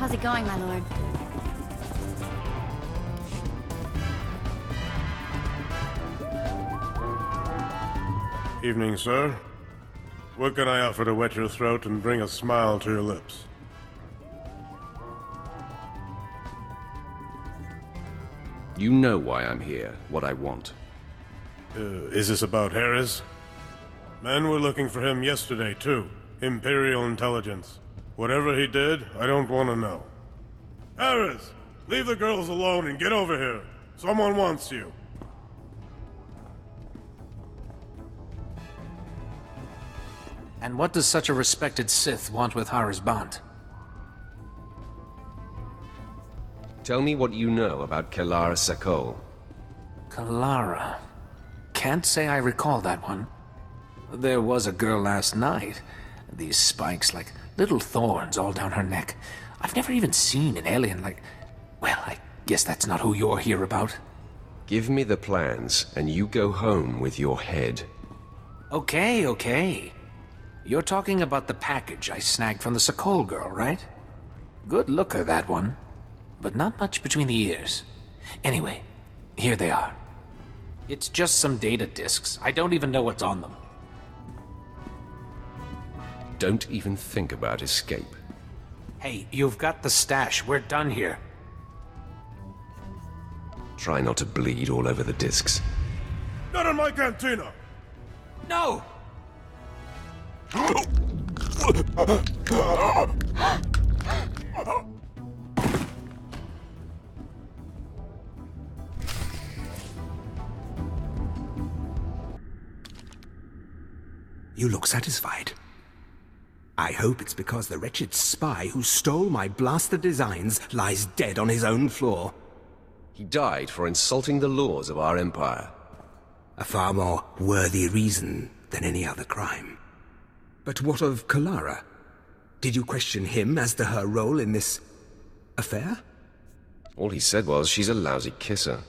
How's it going, my lord? Evening, sir. What can I offer to wet your throat and bring a smile to your lips? You know why I'm here, what I want. Is this about Harris? Men were looking for him yesterday, too. Imperial intelligence. Whatever he did, I don't want to know. Harris! Leave the girls alone and get over here. Someone wants you. And what does such a respected Sith want with Hara's Bant? Tell me what you know about Kelara Sakol. Kelara. Can't say I recall that one. There was a girl last night. These spikes, like little thorns all down her neck. I've never even seen an alien like... Well, I guess that's not who you're here about. Give me the plans, and you go home with your head. Okay. You're talking about the package I snagged from the Sakol girl, right? Good looker, that one. But not much between the ears. Anyway, here they are. It's just some data disks. I don't even know what's on them. Don't even think about escape. Hey, you've got the stash. We're done here. Try not to bleed all over the discs. Not in my cantina! No! You look satisfied. I hope it's because the wretched spy who stole my blaster designs lies dead on his own floor. He died for insulting the laws of our empire. A far more worthy reason than any other crime. But what of Kelara? Did you question him as to her role in this affair? All he said was she's a lousy kisser.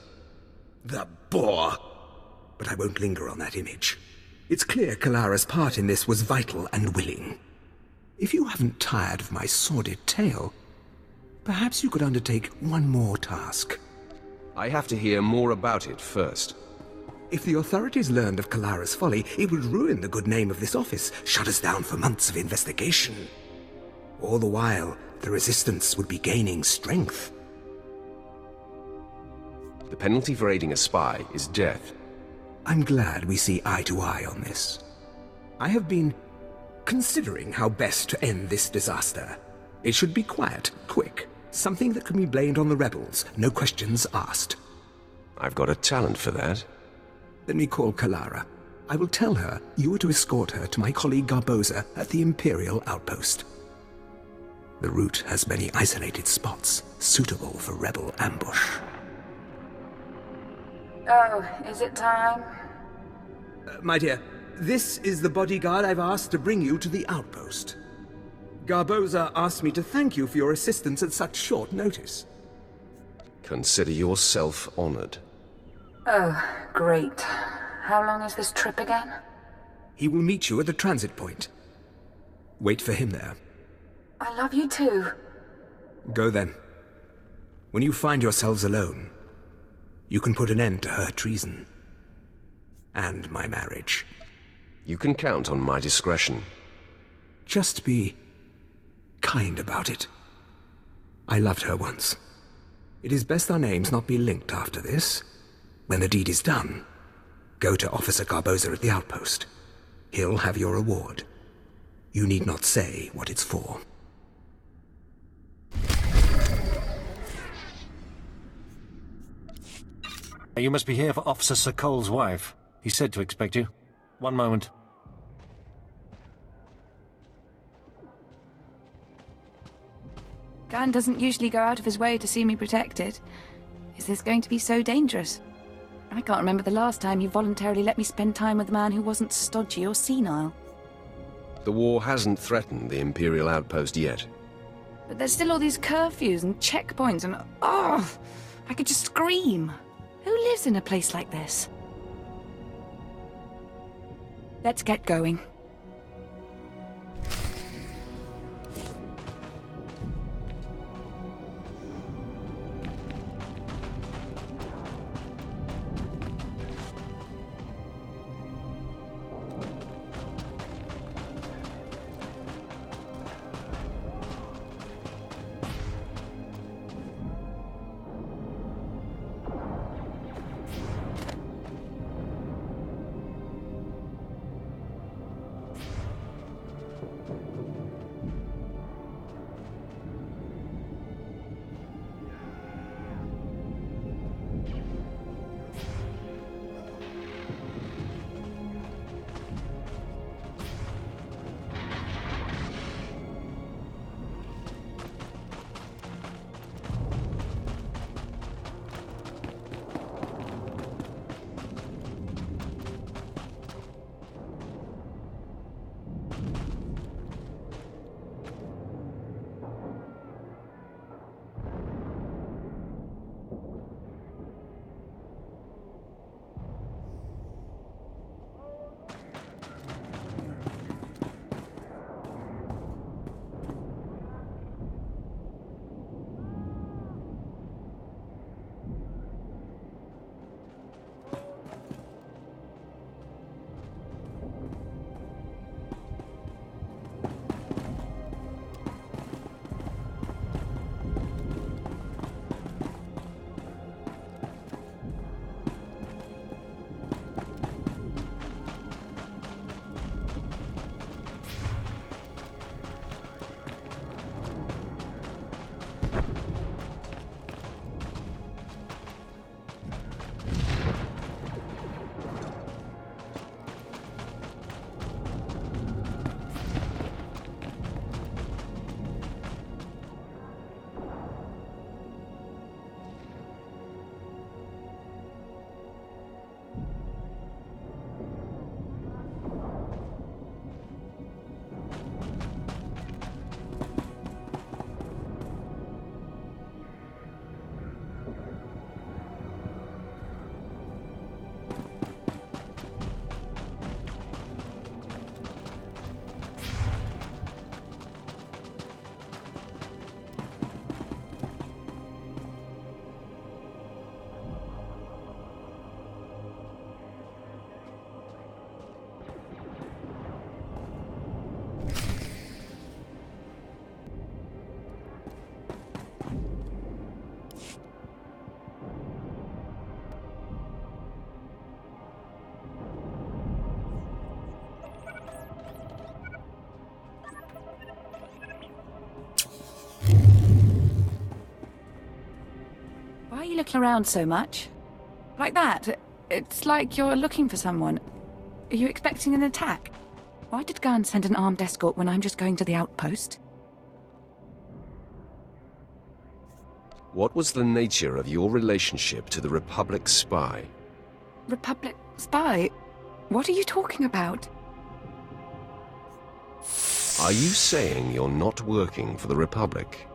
The bore! But I won't linger on that image. It's clear Kelara's part in this was vital and willing. If you haven't tired of my sordid tale, perhaps you could undertake one more task. I have to hear more about it first. If the authorities learned of Kelara's folly, it would ruin the good name of this office, shut us down for months of investigation. All the while, the Resistance would be gaining strength. The penalty for aiding a spy is death. I'm glad we see eye to eye on this. I have been considering how best to end this disaster. It should be quiet, quick, something that can be blamed on the rebels, no questions asked. I've got a talent for that. Let me call Kelara. I will tell her you were to escort her to my colleague Garboza at the Imperial outpost. The route has many isolated spots, suitable for rebel ambush. Oh, is it time? My dear, this is the bodyguard I've asked to bring you to the outpost. Garboza asked me to thank you for your assistance at such short notice. Consider yourself honored. Oh, great. How long is this trip again? He will meet you at the transit point. Wait for him there. I love you too. Go then. When you find yourselves alone, you can put an end to her treason. And my marriage. You can count on my discretion. Just be kind about it. I loved her once. It is best our names not be linked after this. When the deed is done, go to Officer Garboza at the outpost. He'll have your reward. You need not say what it's for. You must be here for Officer Sakol's wife. He said to expect you. One moment. Gan doesn't usually go out of his way to see me protected. Is this going to be so dangerous? I can't remember the last time you voluntarily let me spend time with a man who wasn't stodgy or senile. The war hasn't threatened the Imperial outpost yet. But there's still all these curfews and checkpoints and... Oh! I could just scream. Who lives in a place like this? Let's get going. you looking around so much? Like that? It's like you're looking for someone. Are you expecting an attack? Why did Gunn send an armed escort when I'm just going to the outpost? What was the nature of your relationship to the Republic spy? Republic spy? What are you talking about? Are you saying you're not working for the Republic?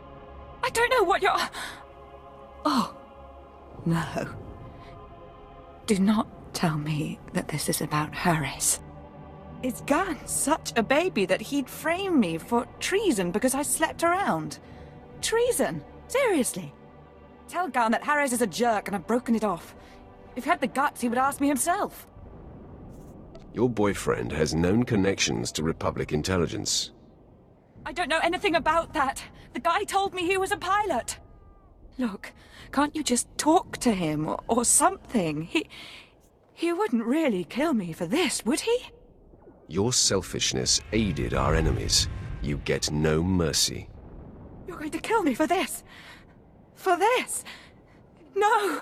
I don't know what you're... Oh, no. Do not tell me that this is about Harris. Is Gunn such a baby that he'd frame me for treason because I slept around? Treason? Seriously? Tell Gunn that Harris is a jerk and I've broken it off. If he had the guts, he would ask me himself. Your boyfriend has known connections to Republic intelligence. I don't know anything about that. The guy told me he was a pilot. Look, can't you just talk to him or something? He wouldn't really kill me for this, would he? Your selfishness aided our enemies. You get no mercy. You're going to kill me for this? For this? No!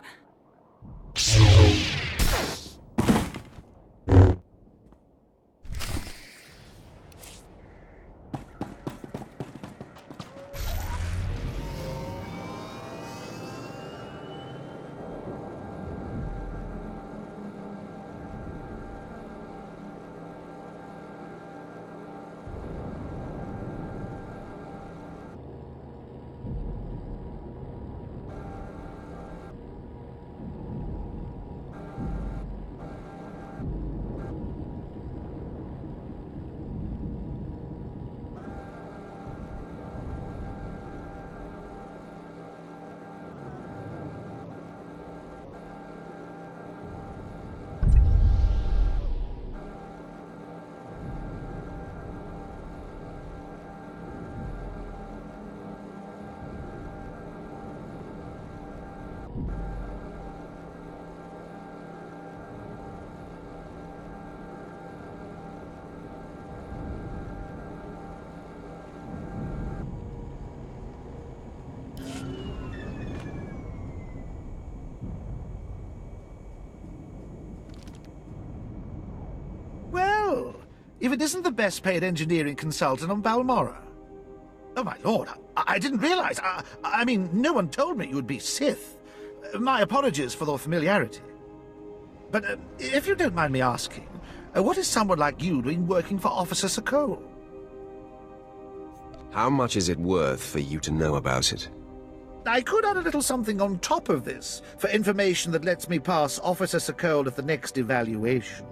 If it isn't the best-paid engineering consultant on Balmorra. Oh, my lord, I didn't realize. I mean, no one told me you would be Sith. My apologies for the familiarity. But if you don't mind me asking, what is someone like you doing working for Officer SWTOR? How much is it worth for you to know about it? I could add a little something on top of this, for information that lets me pass Officer SWTOR at the next evaluation.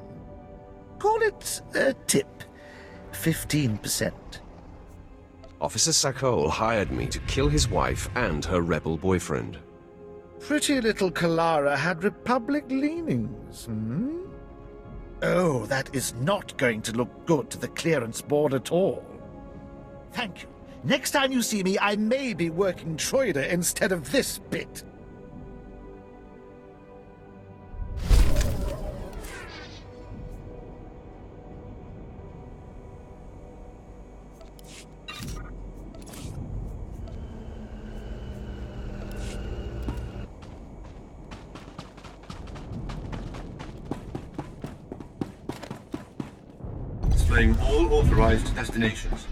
Call it a tip. 15%. Officer SWTOR hired me to kill his wife and her rebel boyfriend. Pretty little Kalara had Republic leanings, hmm? Oh, that is not going to look good to the clearance board at all. Thank you. Next time you see me, I may be working Troider instead of this bit. Displaying all authorized destinations.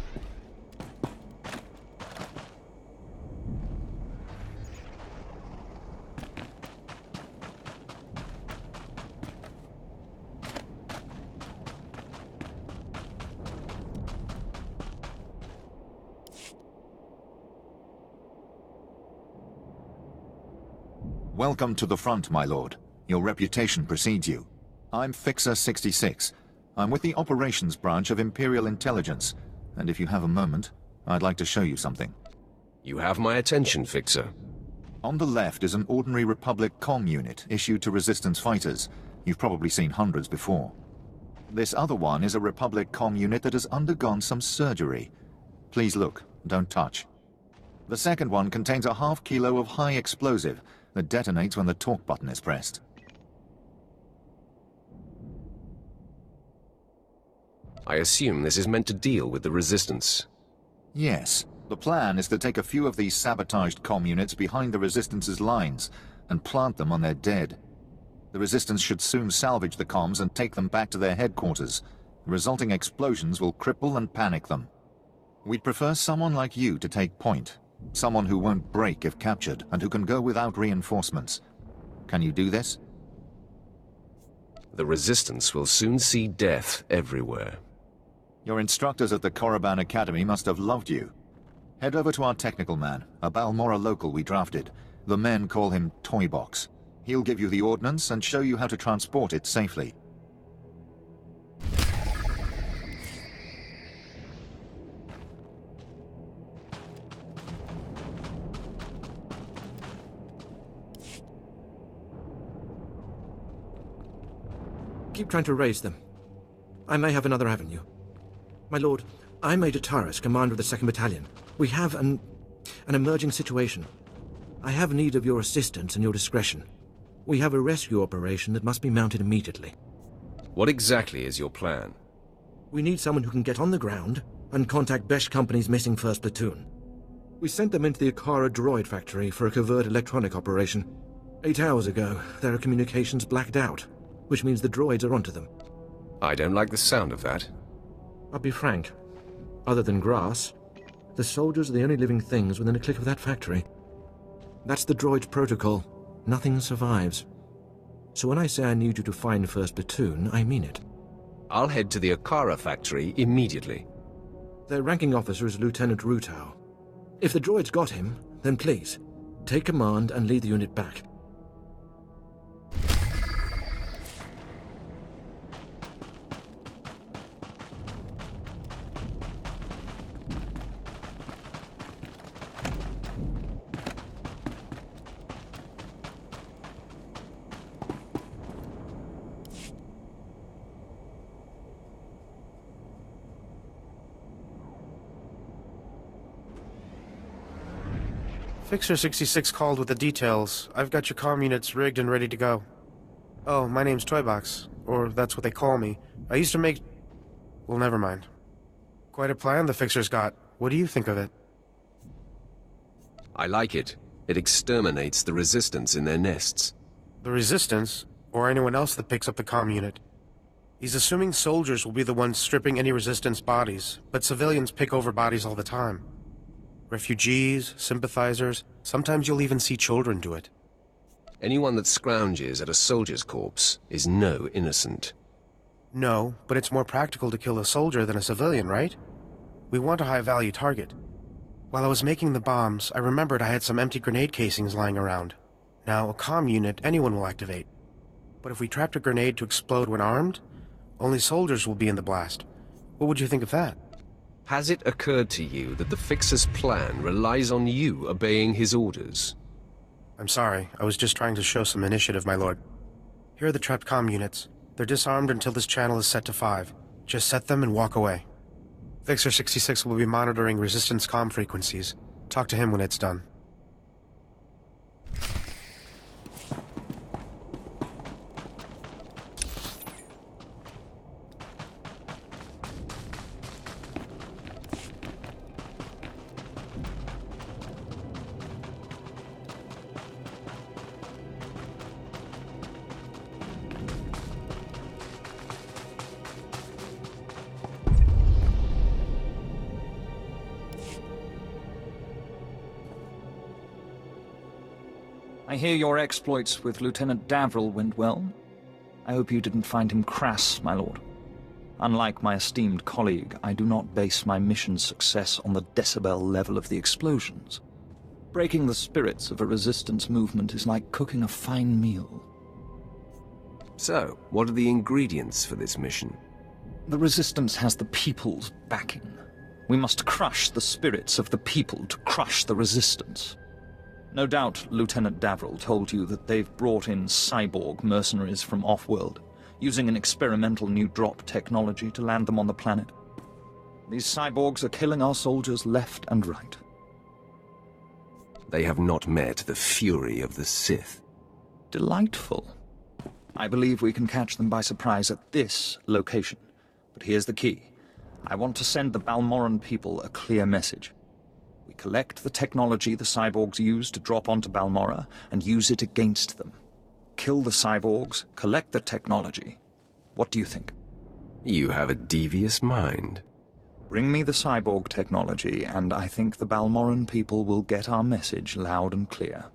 Welcome to the front, my lord. Your reputation precedes you. I'm Fixer 66. I'm with the operations branch of Imperial Intelligence, and if you have a moment, I'd like to show you something. You have my attention, Fixer. On the left is an ordinary Republic comm unit issued to Resistance fighters. You've probably seen hundreds before. This other one is a Republic comm unit that has undergone some surgery. Please look, don't touch. The second one contains a ½ kilo of high explosive that detonates when the talk button is pressed. I assume this is meant to deal with the Resistance. Yes. The plan is to take a few of these sabotaged comm units behind the Resistance's lines and plant them on their dead. The Resistance should soon salvage the comms and take them back to their headquarters. The resulting explosions will cripple and panic them. We'd prefer someone like you to take point. Someone who won't break if captured, and who can go without reinforcements. Can you do this? The Resistance will soon see death everywhere. Your instructors at the Korriban Academy must have loved you. Head over to our technical man, a Balmorra local we drafted. The men call him Toybox. He'll give you the ordnance and show you how to transport it safely. Keep trying to raise them. I may have another avenue. My lord, I'm Major Taris, commander of the 2nd Battalion. We have an emerging situation. I have need of your assistance and your discretion. We have a rescue operation that must be mounted immediately. What exactly is your plan? We need someone who can get on the ground and contact Besh Company's missing 1st Platoon. We sent them into the Akara droid factory for a covert electronic operation. 8 hours ago, their communications blacked out, which means the droids are onto them. I don't like the sound of that. I'll be frank. Other than grass, the soldiers are the only living things within a click of that factory. That's the droid's protocol. Nothing survives. So when I say I need you to find 1st Platoon, I mean it. I'll head to the Akara factory immediately. Their ranking officer is Lieutenant Rutau. If the droid's got him, then please, take command and lead the unit back. Fixer 66 called with the details. I've got your comm units rigged and ready to go. Oh, my name's Toybox. Or that's what they call me. I used to make... Well, never mind. Quite a plan the Fixer's got. What do you think of it? I like it. It exterminates the Resistance in their nests. The Resistance? Or anyone else that picks up the comm unit? He's assuming soldiers will be the ones stripping any Resistance bodies, but civilians pick over bodies all the time. Refugees, sympathizers, sometimes you'll even see children do it. Anyone that scrounges at a soldier's corpse is no innocent. No, but it's more practical to kill a soldier than a civilian, right? We want a high-value target. While I was making the bombs, I remembered I had some empty grenade casings lying around. Now, a comm unit anyone will activate. But if we trapped a grenade to explode when armed, only soldiers will be in the blast. What would you think of that? Has it occurred to you that the Fixer's plan relies on you obeying his orders? I'm sorry, I was just trying to show some initiative, my lord. Here are the trapped comm units. They're disarmed until this channel is set to 5. Just set them and walk away. Fixer 66 will be monitoring Resistance comm frequencies. Talk to him when it's done. I hear your exploits with Lieutenant Davril went well. I hope you didn't find him crass, my lord. Unlike my esteemed colleague, I do not base my mission's success on the decibel level of the explosions. Breaking the spirits of a resistance movement is like cooking a fine meal. So, what are the ingredients for this mission? The resistance has the people's backing. We must crush the spirits of the people to crush the resistance. No doubt Lieutenant Davril told you that they've brought in cyborg mercenaries from off-world, using an experimental new drop technology to land them on the planet. These cyborgs are killing our soldiers left and right. They have not met the fury of the Sith. Delightful. I believe we can catch them by surprise at this location. But here's the key. I want to send the Balmorran people a clear message. We collect the technology the cyborgs use to drop onto Balmorra and use it against them. Kill the cyborgs, collect the technology. What do you think? You have a devious mind. Bring me the cyborg technology, and I think the Balmorran people will get our message loud and clear.